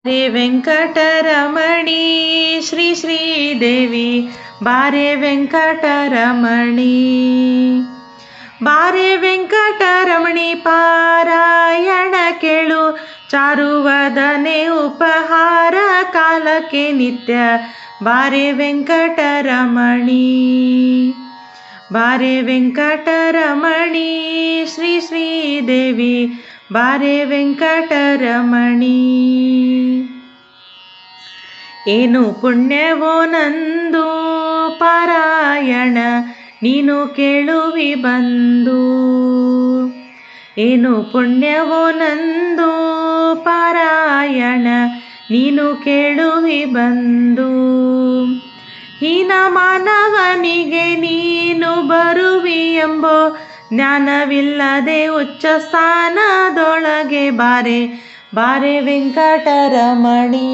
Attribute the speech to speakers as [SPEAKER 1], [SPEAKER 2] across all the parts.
[SPEAKER 1] रे ವೆಂಕಟರಮಣಿ ಶ್ರೀ ಶ್ರೀದೇವಿ ಬಾರೆ ವೆಂಕಟರಮಣಿ ಬಾರೆ ವೆಂಕಟರಮಣಿ ಪಾರಾಯಣ ಕೇಳು ಚಾರುವದನೆ ಉಪಹಾರ ಕಾಲಕ್ಕೆ ನಿತ್ಯ ಬಾರೆ ವೆಂಕಟರಮಣಿ ಬಾರೆ ವೆಂಕಟರಮಣಿ ಶ್ರೀ ಶ್ರೀದೇವಿ ಬಾರೆ ವೆಂಕಟರಮಣಿ ಏನು ಪುಣ್ಯವೋ ನಂದು ಪಾರಾಯಣ ನೀನು ಕೇಳುವಿ ಬಂದು ಏನು ಪುಣ್ಯವೋ ನಂದು ಪಾರಾಯಣ ನೀನು ಕೇಳುವಿ ಬಂದು ಹೀನ ಮಾನವನಿಗೆ ನೀನು ಬರುವಿ ಎಂಬೋ ಜ್ಞಾನವಿಲ್ಲದೆ ಉಚ್ಚ ಸ್ಥಾನದೊಳಗೆ ಬಾರೆ ಬಾರೆ ವೆಂಕಟರಮಣಿ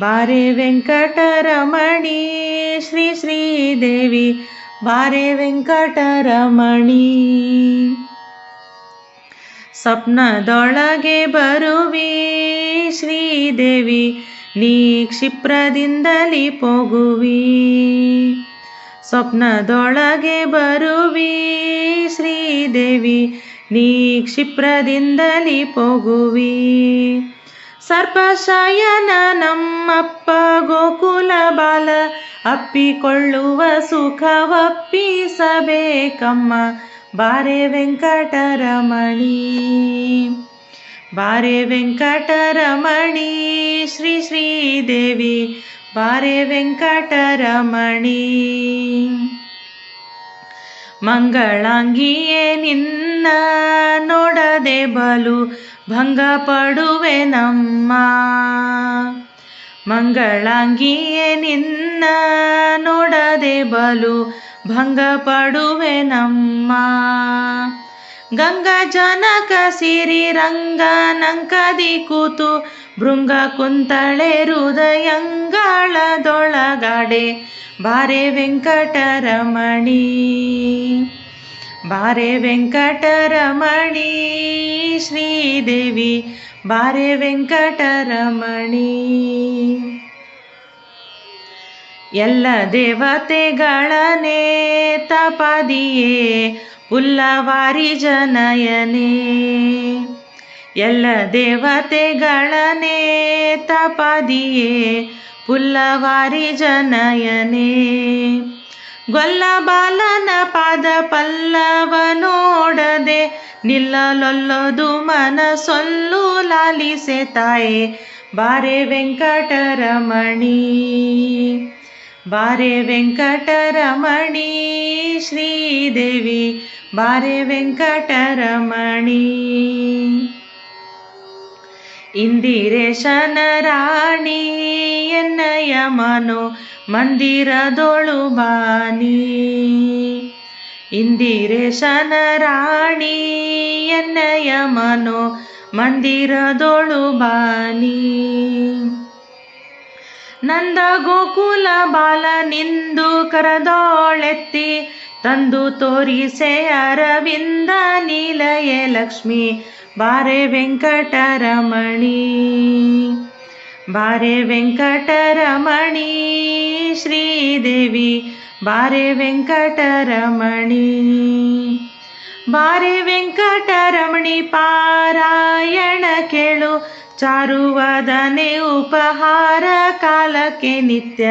[SPEAKER 1] ಬಾರೆ ವೆಂಕಟರಮಣಿ ಶ್ರೀ ಶ್ರೀದೇವಿ ಬಾರೆ ವೆಂಕಟರಮಣಿ ಸ್ವಪ್ನದೊಳಗೆ ಬರುವಿ ಶ್ರೀದೇವಿ ನೀ ಕ್ಷಿಪ್ರದಿಂದಲಿ ಪೋಗುವಿ ಸ್ವಪ್ನದೊಳಗೆ ಬರುವಿ ಶ್ರೀದೇವಿ ನೀ ಕ್ಷಿಪ್ರದಿಂದಲಿ ಪೋಗುವಿ ಸರ್ಪಶಯನ ನಮ್ಮಪ್ಪ ಗೋಕುಲ ಬಾಲ ಅಪ್ಪಿಕೊಳ್ಳುವ ಸುಖವಪ್ಪಿಸಬೇಕಮ್ಮ ಬಾರೆ ವೆಂಕಟರಮಣಿ ಬಾರೆ ವೆಂಕಟರಮಣಿ ಶ್ರೀ ಶ್ರೀದೇವಿ ಬಾರೆ ವೆಂಕಟರಮಣಿ ಮಂಗಳಾಂಗಿಯೇ ನಿನ್ನ ನೋಡದೆ ಬಲು ಭಂಗ ಪಡುವೆ ನಮ್ಮ ಮಂಗಳಾಂಗಿಯೇ ನಿನ್ನ ನೋಡದೆ ಬಲು ಭಂಗ ಪಡುವೆ ನಮ್ಮ ಗಂಗಾ ಜನಕ ಸಿರಿ ರಂಗ ನಂಕದಿ ಕೂತು ಭೃಂಗ ಕುಂತಳೆ ಹೃದಯಂಗಳದೊಳಗಡೆ ಬಾರೆ ವೆಂಕಟರಮಣಿ ಬಾರೆ ವೆಂಕಟರಮಣಿ ಶ್ರೀದೇವಿ ಬಾರೆ ವೆಂಕಟರಮಣಿ ಎಲ್ಲ ದೇವತೆಗಳನೆ ತಪದಿಯೇ ಪುಲ್ಲವಾರಿ ಜನಯನೇ ಎಲ್ಲ ದೇವತೆಗಳನೆ ತಪದಿಯೇ ಪುಲ್ಲವಾರಿ ಜನಯನೇ ಗೊಲ್ಲ ಬಾಲನ ಪಾದ ಪಲ್ಲವ ನೋಡದೆ ನಿಲ್ಲಲೊಲ್ಲದು ಮನಸೊಲ್ಲು ಲಾಲಿಸೆ ತಾಯೇ ಬಾರೆ ವೆಂಕಟರಮಣಿ ಬಾರೆ ವೆಂಕಟರಮಣಿ ಶ್ರೀದೇವಿ ಬಾರೆ ವೆಂಕಟರಮಣಿ ಇಂದಿರೇಶನ ರಾಣಿ ಎನ್ನಯ ಮನೋ ಮಂದಿರದೊಳು ಬಾನಿ ಇಂದಿರೇಶನ ರಾಣಿ ಎನ್ನಯ ಮನೋ ಮಂದಿರದೊಳು ಬಾನಿ ನಂದ ಗೋಕುಲ ಬಾಲ ನಿಂದು ಕರದೋಳೆತ್ತಿ ತಂದು ತೋರಿಸೆ ಅರವಿಂದ ನೀಲಯೇ ಲಕ್ಷ್ಮಿ ಬಾರೆ ವೆಂಕಟರಮಣಿ ಬಾರೆ ವೆಂಕಟರಮಣಿ ಶ್ರೀದೇವಿ ಬಾರೆ ವೆಂಕಟರಮಣಿ ಬಾರೆ ವೆಂಕಟರಮಣಿ ಪಾರಾಯಣ ಕೇಳು ಚಾರುವದನೆ ಉಪಹಾರ ಕಾಲಕ್ಕೆ ನಿತ್ಯ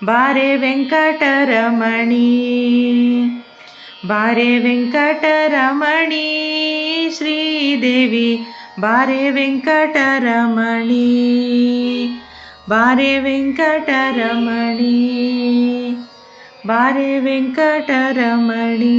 [SPEAKER 1] ಬಾರೆ ವೆಂಕಟರಮಣಿ ಬಾರೆ ವೆಂಕಟರಮಣಿ ಶ್ರೀದೇವಿ ಬಾರೆ ವೆಂಕಟರಮಣಿ ಬಾರೆ ವೆಂಕಟರಮಣಿ ಬಾರೆ ವೆಂಕಟರಮಣಿ